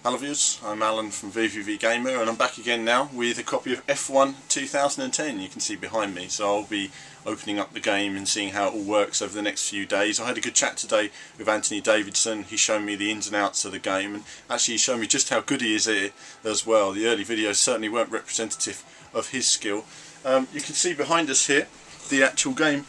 Hello viewers, I'm Alan from VVV Gamer and I'm back again now with a copy of F1 2010. You can see behind me, so I'll be opening up the game and seeing how it all works over the next few days. I had a good chat today with Anthony Davidson. He showed me the ins and outs of the game, and actually he showed me just how good he is at it as well. The early videos certainly weren't representative of his skill. You can see behind us here the actual game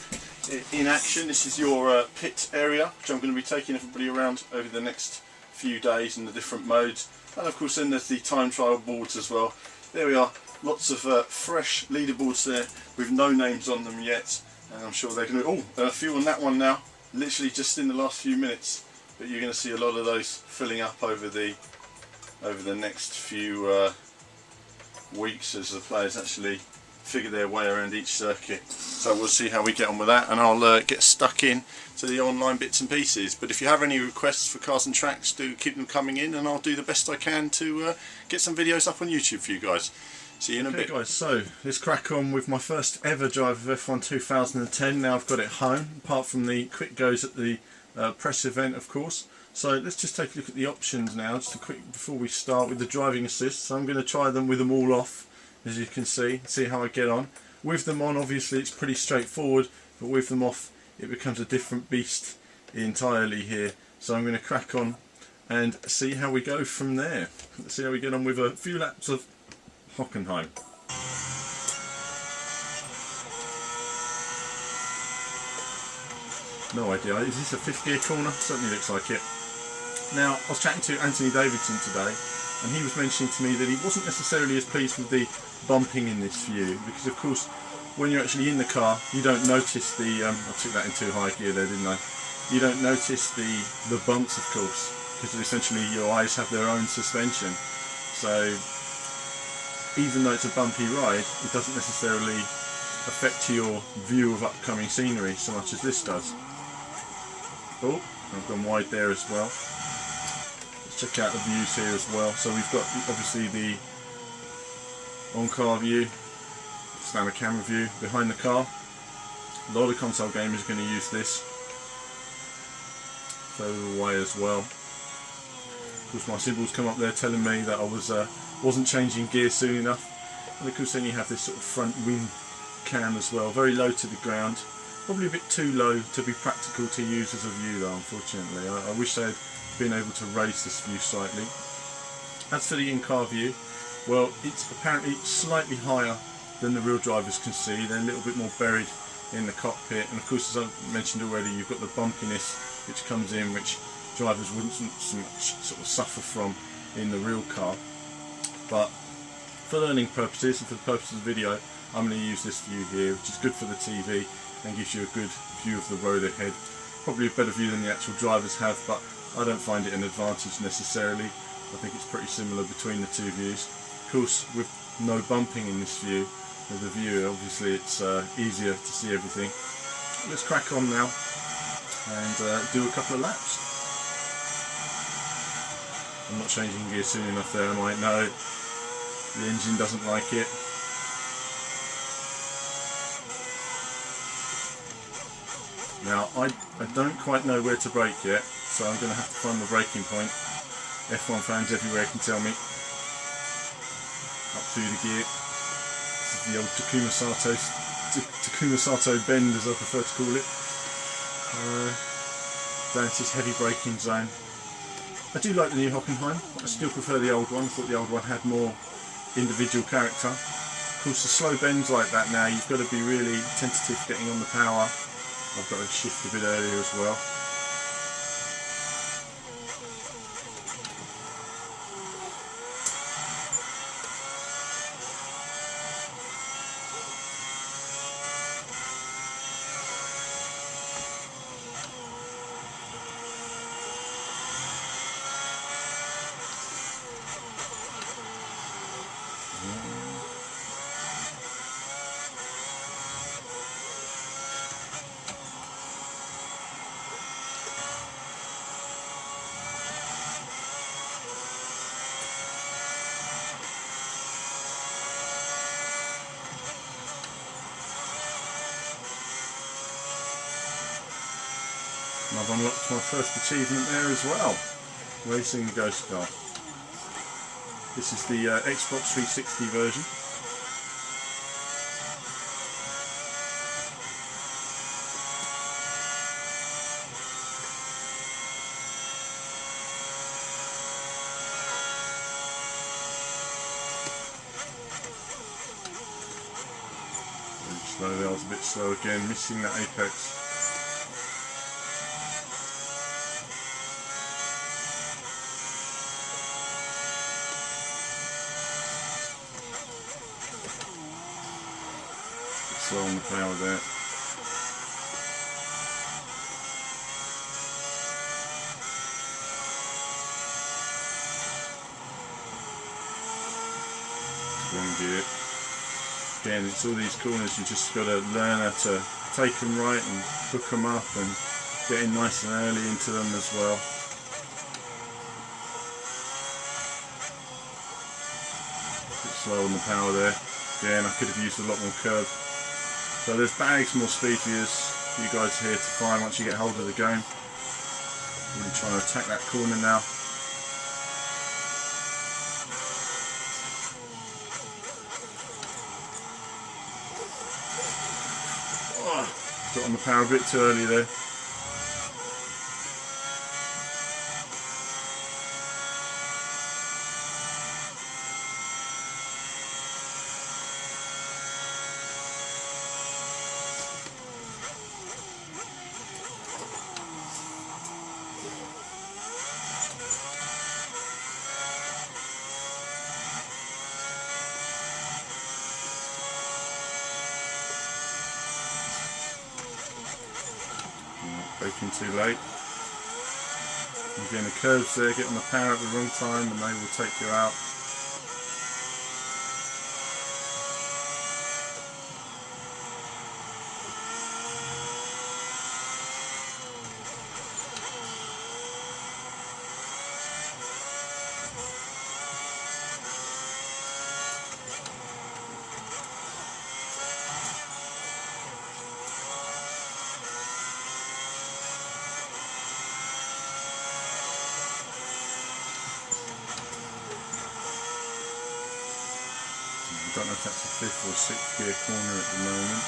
in action. This is your pit area, which I'm going to be taking everybody around over the next few days in the different modes. And of course then there's the time trial boards as well. There we are, lots of fresh leaderboards there with no names on them yet, and I'm sure they're going to, a few on that one now, literally just in the last few minutes, but you're going to see a lot of those filling up over the next few weeks as the players actually figure their way around each circuit. So we'll see how we get on with that, and I'll get stuck in to the online bits and pieces. But if you have any requests for cars and tracks, do keep them coming in, and I'll do the best I can to get some videos up on YouTube for you guys. See you in a bit. Guys, so let's crack on with my first ever drive of F1 2010. Now I've got it home, apart from the quick goes at the press event of course. So let's just take a look at the options now, just a quick before we start with the driving assist. So I'm going to try them with them all off, as you can see how I get on. With them on, obviously it's pretty straightforward, but with them off it becomes a different beast entirely here. So I'm going to crack on and see how we go from there. Let's see how we get on with a few laps of Hockenheim. No idea, is this a fifth gear corner? Certainly looks like it. Now I was chatting to Anthony Davidson today, and he was mentioning to me that he wasn't necessarily as pleased with the bumping in this view, because of course when you're actually in the car you don't notice the, I took that in too high gear there didn't I? You don't notice the bumps of course, because essentially your eyes have their own suspension. So even though it's a bumpy ride, it doesn't necessarily affect your view of upcoming scenery so much as this does. Oh, I've gone wide there as well. Let's check out the views here as well. So we've got obviously the on-car view, standard camera view behind the car. A lot of console gamers are going to use this. Further away as well. Of course my symbols come up there telling me that I wasn't changing gear soon enough. And of course then you have this sort of front wing cam as well, very low to the ground. Probably a bit too low to be practical to use as a view though, unfortunately. I wish they'd been able to raise this view slightly. As for the in-car view, well, it's apparently slightly higher than the real drivers can see. They're a little bit more buried in the cockpit, and of course as I mentioned already, you've got the bumpiness which comes in, which drivers wouldn't so much sort of suffer from in the real car. But for learning purposes and for the purpose of the video, I'm going to use this view here, which is good for the TV and gives you a good view of the road ahead. Probably a better view than the actual drivers have, but I don't find it an advantage necessarily. I think it's pretty similar between the two views. Of course, with no bumping in this view, with the view, obviously it's easier to see everything. Let's crack on now and do a couple of laps. I'm not changing gear soon enough there, am I? No, the engine doesn't like it. Now I don't quite know where to brake yet, so I'm going to have to find the braking point. F1 fans everywhere can tell me. Up through the gear. This is the old Takuma Sato bend, as I prefer to call it. Down to this heavy braking zone. I do like the new Hockenheim, but I still prefer the old one. I thought the old one had more individual character. Of course the slow bends like that now, you've got to be really tentative getting on the power. I've got to shift a bit earlier as well. And I've unlocked my first achievement there as well, racing the ghost car. This is the Xbox 360 version. Slow there, I was a bit slow again, missing that apex. Bit slow on the power there. Wrong gear. Again, it's all these corners, you just got to learn how to take them right and hook them up and get in nice and early into them as well. A bit slow on the power there. Again, I could have used a lot more curve. So there's bags more speed for you guys here to find once you get hold of the game. Really trying to attack that corner now. Got on the power a bit too early there. Braking too late. Again, the curves there, get on the power at the wrong time and they will take you out. I don't know if that's a 5th or 6th gear corner at the moment.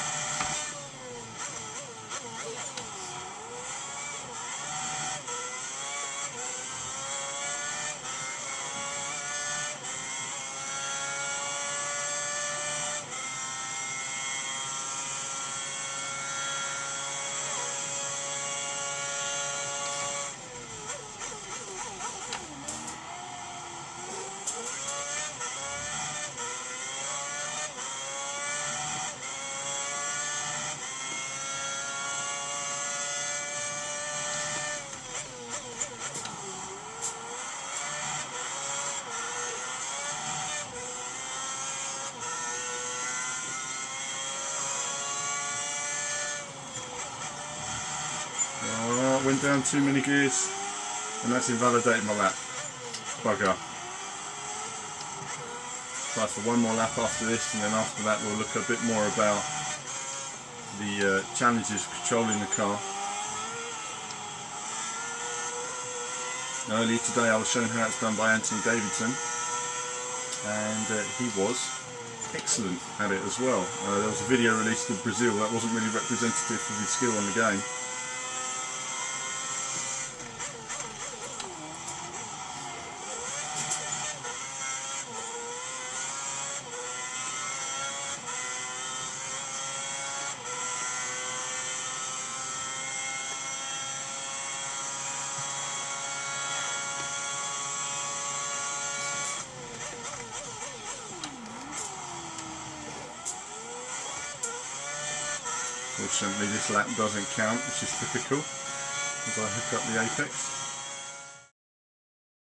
Went down too many gears and that's invalidated my lap. Bugger. Try for one more lap after this, and then after that we'll look a bit more about the challenges of controlling the car. Earlier today I was shown how it's done by Anthony Davidson, and he was excellent at it as well. There was a video released in Brazil that wasn't really representative of his skill on the game. Fortunately this lap doesn't count, which is typical, as I hook up the apex.